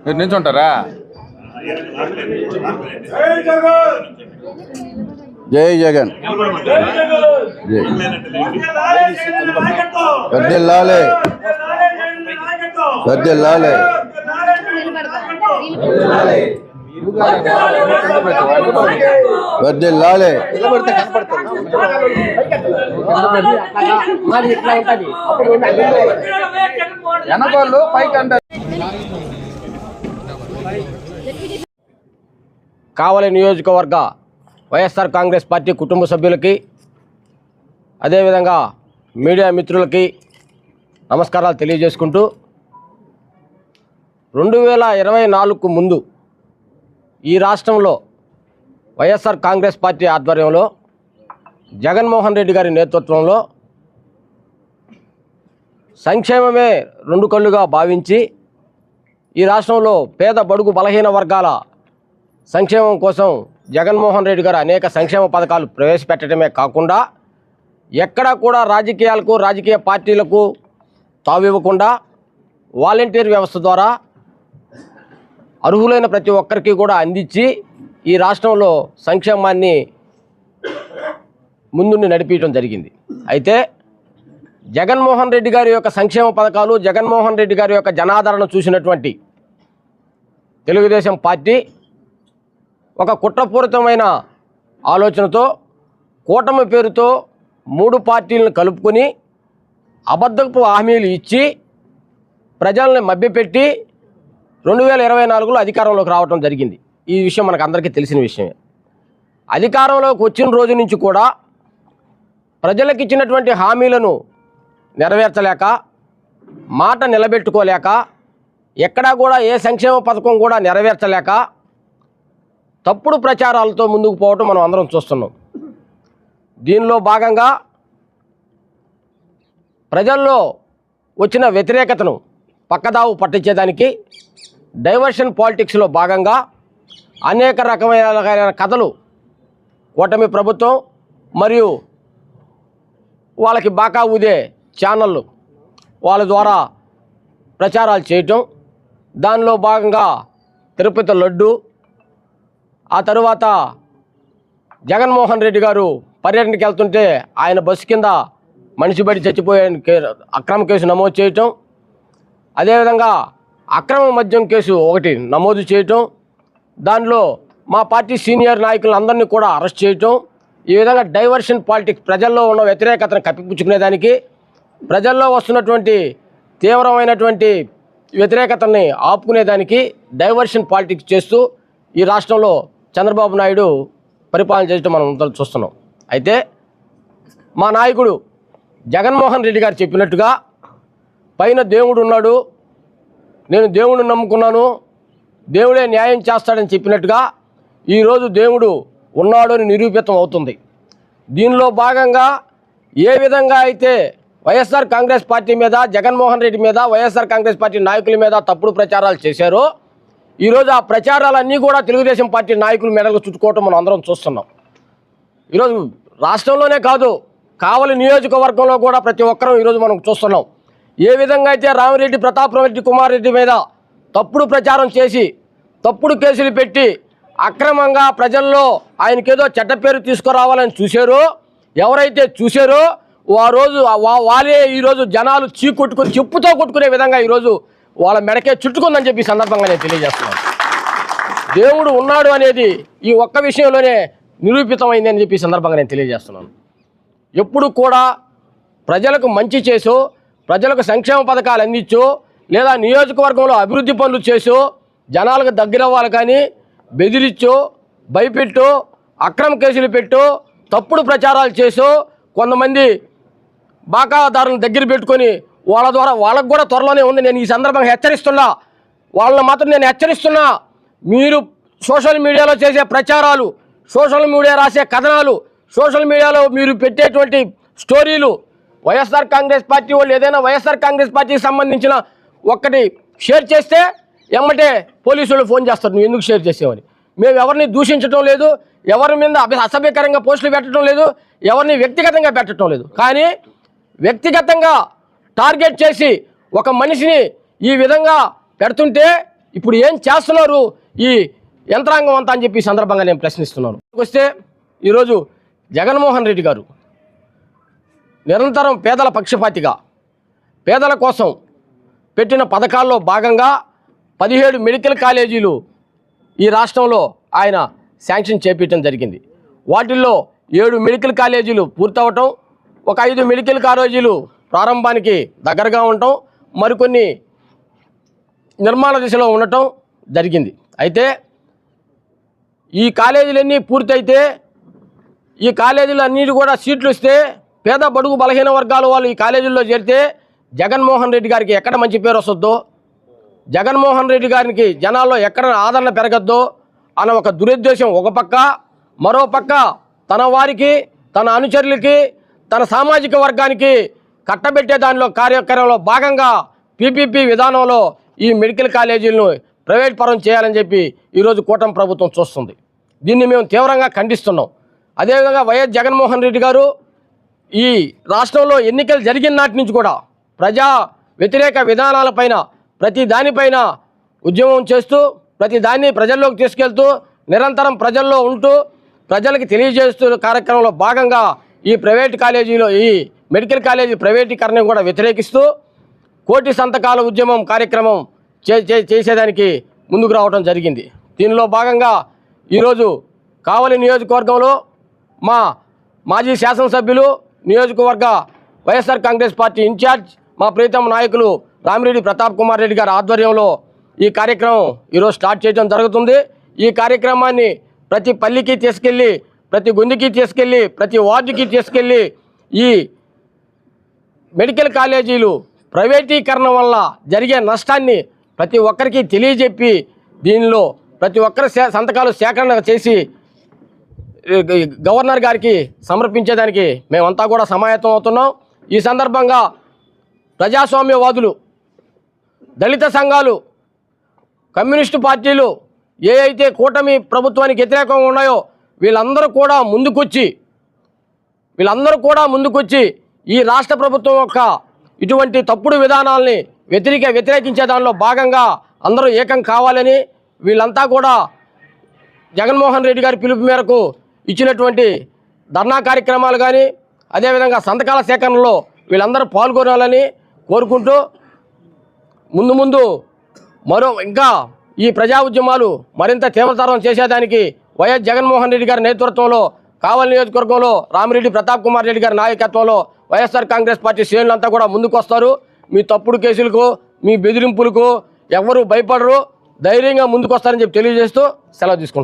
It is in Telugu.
మీరు నిల్చుంటారా? జై జగన్, వర్ధిల్లాలి, వర్ధిల్లాలి. వర్ధిల్లాలి. వెనకాళ్ళు పైకి అంటారు. కావలి నియోజకవర్గ వైఎస్ఆర్ కాంగ్రెస్ పార్టీ కుటుంబ సభ్యులకి, అదేవిధంగా మీడియా మిత్రులకి నమస్కారాలు తెలియజేసుకుంటూ, 2024కు ముందు ఈ రాష్ట్రంలో వైఎస్ఆర్ కాంగ్రెస్ పార్టీ ఆధ్వర్యంలో జగన్మోహన్ రెడ్డి గారి నేతృత్వంలో సంక్షేమమే రెండు కళ్ళుగా భావించి ఈ రాష్ట్రంలో పేద బడుగు బలహీన వర్గాల సంక్షేమం కోసం జగన్మోహన్ రెడ్డి గారు అనేక సంక్షేమ పథకాలు ప్రవేశపెట్టడమే కాకుండా ఎక్కడా కూడా రాజకీయాలకు, రాజకీయ పార్టీలకు తావివ్వకుండా వాలంటీర్ వ్యవస్థ ద్వారా అర్హులైన ప్రతి ఒక్కరికి కూడా అందించి ఈ రాష్ట్రంలో సంక్షేమాన్ని ముందుండి నడిపించడం జరిగింది. అయితే జగన్మోహన్ రెడ్డి గారి యొక్క సంక్షేమ పథకాలు, జగన్మోహన్ రెడ్డి గారి యొక్క జనాదరణ చూసినటువంటి తెలుగుదేశం పార్టీ ఒక కుట్రపూరితమైన ఆలోచనతో కూటమి పేరుతో 3 పార్టీలను కలుపుకొని అబద్ధపు హామీలు ఇచ్చి ప్రజల్ని మభ్యపెట్టి 2024లో అధికారంలోకి రావడం జరిగింది. ఈ విషయం మనకు అందరికీ తెలిసిన విషయమే. అధికారంలోకి వచ్చిన రోజు నుంచి కూడా ప్రజలకు ఇచ్చినటువంటి హామీలను నెరవేర్చలేక, మాట నిలబెట్టుకోలేక, ఎక్కడా కూడా ఏ సంక్షేమ పథకం కూడా నెరవేర్చలేక తప్పుడు ప్రచారాలతో ముందుకు పోవటం మనం అందరం చూస్తున్నాం. దీనిలో భాగంగా ప్రజల్లో వచ్చిన వ్యతిరేకతను పక్కదావు పట్టించేదానికి డైవర్షన్ పాలిటిక్స్లో భాగంగా అనేక రకమైన కథలు కూటమి ప్రభుత్వం మరియు వాళ్ళకి బాకా ఊదే ఛానళ్ళు వాళ్ళ ద్వారా ప్రచారాలు చేయటం, దానిలో భాగంగా తిరుపతి లడ్డు, ఆ తరువాత జగన్మోహన్ రెడ్డి గారు పర్యటనకి వెళ్తుంటే ఆయన బస్సు కింద మనిషి బడి చచ్చిపోయే అక్రమ కేసు నమోదు చేయటం, అదేవిధంగా అక్రమ మద్యం కేసు ఒకటి నమోదు చేయటం, దానిలో మా పార్టీ సీనియర్ నాయకులందరినీ కూడా అరెస్ట్ చేయటం, ఈ విధంగా డైవర్షన్ పాలిటిక్స్ ప్రజల్లో ఉన్న వ్యతిరేకతను కప్పిపుచ్చుకునేదానికి, ప్రజల్లో వస్తున్నటువంటి తీవ్రమైనటువంటి వ్యతిరేకతని ఆపుకునేదానికి డైవర్షన్ పాలిటిక్స్ చేస్తూ ఈ రాష్ట్రంలో చంద్రబాబు నాయుడు పరిపాలన చేయటం మనం అందరం చూస్తున్నాం. అయితే మా నాయకుడు జగన్మోహన్ రెడ్డి గారు చెప్పినట్టుగా పైన దేవుడు ఉన్నాడు, నేను దేవుడిని నమ్ముకున్నాను, దేవుడే న్యాయం చేస్తాడని చెప్పినట్టుగా ఈరోజు దేవుడు ఉన్నాడు అని నిరూపితం అవుతుంది. దీనిలో భాగంగా ఏ విధంగా అయితే వైఎస్ఆర్ కాంగ్రెస్ పార్టీ మీద, జగన్మోహన్ రెడ్డి మీద, వైఎస్ఆర్ కాంగ్రెస్ పార్టీ నాయకుల మీద తప్పుడు ప్రచారాలు చేశారో ఈరోజు ఆ ప్రచారాలన్నీ కూడా తెలుగుదేశం పార్టీ నాయకుల మెడలకు చుట్టుకోవటం మనం అందరం చూస్తున్నాం. ఈరోజు రాష్ట్రంలోనే కాదు, కావలి నియోజకవర్గంలో కూడా ప్రతి ఒక్కరూ ఈరోజు మనం చూస్తున్నాం. ఏ విధంగా అయితే రామిరెడ్డి ప్రతాపరెడ్డి కుమార్ రెడ్డి మీద తప్పుడు ప్రచారం చేసి తప్పుడు కేసులు పెట్టి అక్రమంగా ప్రజల్లో ఆయనకేదో చెడ్డ పేరు తీసుకురావాలని చూశారో, ఎవరైతే చూశారో ఆ రోజు వాళ్ళే ఈరోజు జనాలు చీకొట్టుకుని చెప్పుతో కొట్టుకునే విధంగా ఈరోజు వాళ్ళ మెడకే చుట్టుకుందని చెప్పి సందర్భంగా నేను తెలియజేస్తున్నాను. దేవుడు ఉన్నాడు అనేది ఈ ఒక్క విషయంలోనే నిరూపితమైంది అని చెప్పి సందర్భంగా నేను తెలియజేస్తున్నాను. ఎప్పుడు కూడా ప్రజలకు మంచి చేసో, ప్రజలకు సంక్షేమ పథకాలు అందించో, లేదా నియోజకవర్గంలో అభివృద్ధి పనులు చేసో, జనాలకు దగ్గరవ్వాలి కానీ బెదిరించో, భయపెట్టో, అక్రమ కేసులు పెట్టో, తప్పుడు ప్రచారాలు చేసో, కొంతమంది బాకాదారులను దగ్గర పెట్టుకొని వాళ్ళ ద్వారా వాళ్ళకు కూడా త్వరలోనే ఉంది. నేను ఈ సందర్భంగా హెచ్చరిస్తున్నా, వాళ్ళని మాత్రం నేను హెచ్చరిస్తున్నా, మీరు సోషల్ మీడియాలో చేసే ప్రచారాలు, సోషల్ మీడియా రాసే కథనాలు, సోషల్ మీడియాలో మీరు పెట్టేటువంటి స్టోరీలు, వైఎస్ఆర్ కాంగ్రెస్ పార్టీ వాళ్ళు ఏదైనా వైఎస్ఆర్ కాంగ్రెస్ పార్టీకి సంబంధించిన ఒక్కటి షేర్ చేస్తే ఎమ్మటే పోలీసు వాళ్ళు ఫోన్ చేస్తారు, నువ్వు ఎందుకు షేర్ చేసావని. మేము ఎవరిని దూషించడం లేదు, ఎవరి మీద అసభ్యకరంగా పోస్టులు పెట్టడం లేదు, ఎవరిని వ్యక్తిగతంగా పెట్టడం లేదు. కానీ వ్యక్తిగతంగా టార్గెట్ చేసి ఒక మనిషిని ఈ విధంగా పెడుతుంటే ఇప్పుడు ఏం చేస్తున్నారు ఈ యంత్రాంగం అంతా అని చెప్పి ఈ సందర్భంగా నేను ప్రశ్నిస్తున్నాను. వస్తే ఈరోజు జగన్మోహన్ రెడ్డి గారు నిరంతరం పేదల పక్షపాతిగా పేదల కోసం పెట్టిన పథకాల్లో భాగంగా 17 మెడికల్ కాలేజీలు ఈ రాష్ట్రంలో ఆయన శాంక్షన్ చేపించడం జరిగింది. వాటిల్లో 7 మెడికల్ కాలేజీలు పూర్తవటం, ఒక 5 మెడికల్ కాలేజీలు ప్రారంభానికి దగ్గరగా ఉండటం, మరికొన్ని నిర్మాణ దిశలో ఉండటం జరిగింది. అయితే ఈ కాలేజీలన్నీ పూర్తయితే ఈ కాలేజీలు అన్నిటి కూడా సీట్లు ఇస్తే పేద బడుగు బలహీన వర్గాల వాళ్ళు ఈ కాలేజీల్లో చేరితే జగన్మోహన్ రెడ్డి గారికి ఎక్కడ మంచి పేరు వస్తుందో, జగన్మోహన్ రెడ్డి గారికి జనాల్లో ఎక్కడ ఆదరణ పెరగద్దో అన్న ఒక దురుద్దేశం ఒక పక్క, మరో పక్క తన వారికి, తన అనుచరులకి, తన సామాజిక వర్గానికి కట్టబెట్టే దానిలో కార్యక్రమంలో భాగంగా పీపీపీ విధానంలో ఈ మెడికల్ కాలేజీలను ప్రైవేట్ పరం చేయాలని చెప్పి ఈరోజు కూటమి ప్రభుత్వం చూస్తుంది. దీన్ని మేము తీవ్రంగా ఖండిస్తున్నాం. అదేవిధంగా వైఎస్ జగన్మోహన్ రెడ్డి గారు ఈ రాష్ట్రంలో ఎన్నికలు జరిగిన నాటి నుంచి కూడా ప్రజా వ్యతిరేక విధానాలపైన ప్రతి దానిపైన ఉద్యమం చేస్తూ ప్రతి దాన్ని ప్రజల్లోకి తీసుకెళ్తూ నిరంతరం ప్రజల్లో ఉంటూ ప్రజలకు తెలియజేస్తున్న కార్యక్రమంలో భాగంగా ఈ ప్రైవేట్ కాలేజీలో ఈ మెడికల్ కాలేజీ ప్రైవేటీకరణ కూడా వ్యతిరేకిస్తూ కోటి సంతకాల ఉద్యమం కార్యక్రమం చేసేదానికి ముందుకు రావడం జరిగింది. దీనిలో భాగంగా ఈరోజు కావలి నియోజకవర్గంలో మా మాజీ శాసనసభ్యులు నియోజకవర్గ వైఎస్ఆర్ కాంగ్రెస్ పార్టీ ఇన్ఛార్జ్ మా ప్రీతమ నాయకులు రామిరెడ్డి ప్రతాప్ కుమార్ రెడ్డి గారి ఆధ్వర్యంలో ఈ కార్యక్రమం ఈరోజు స్టార్ట్ చేయడం జరుగుతుంది. ఈ కార్యక్రమాన్ని ప్రతి పల్లికి తీసుకెళ్ళి, ప్రతి గుందికి తీసుకెళ్ళి, ప్రతి వార్డుకి తీసుకెళ్ళి ఈ మెడికల్ కాలేజీలు ప్రైవేటీకరణ వల్ల జరిగే నష్టాన్ని ప్రతి ఒక్కరికి తెలియజెప్పి దీనిలో ప్రతి ఒక్కరి సంతకాలు సేకరణ చేసి గవర్నర్ గారికి సమర్పించేదానికి మేమంతా కూడా సమాయత్తం అవుతున్నాం. ఈ సందర్భంగా ప్రజాస్వామ్యవాదులు, దళిత సంఘాలు, కమ్యూనిస్టు పార్టీలు ఏ అయితే కూటమి ప్రభుత్వానికి వ్యతిరేకంగా ఉన్నాయో వీళ్ళందరూ కూడా ముందుకొచ్చి ఈ రాష్ట్ర ప్రభుత్వం యొక్క ఇటువంటి తప్పుడు విధానాలని వ్యతిరేకించే దానిలో భాగంగా అందరూ ఏకం కావాలని వీళ్ళంతా కూడా జగన్మోహన్ రెడ్డి గారి పిలుపు మేరకు ఇచ్చినటువంటి ధర్నా కార్యక్రమాలు కానీ అదేవిధంగా సంతకాల సేకరణలో వీళ్ళందరూ పాల్గొనాలని కోరుకుంటూ ముందు ఇంకా ఈ ప్రజా ఉద్యమాలు మరింత తీవ్రతరం చేసేదానికి వైఎస్ జగన్మోహన్ రెడ్డి గారి నేతృత్వంలో కావలి నియోజకవర్గంలో రామిరెడ్డి ప్రతాప్ కుమార్ రెడ్డి గారి నాయకత్వంలో వైఎస్ఆర్ కాంగ్రెస్ పార్టీ శ్రేణులంతా కూడా ముందుకు వస్తారు. మీ తప్పుడు కేసులకు, మీ బెదిరింపులకు ఎవరు భయపడరు, ధైర్యంగా ముందుకు వస్తారని చెప్పి తెలియజేస్తూ సెలవు తీసుకుంటున్నాను.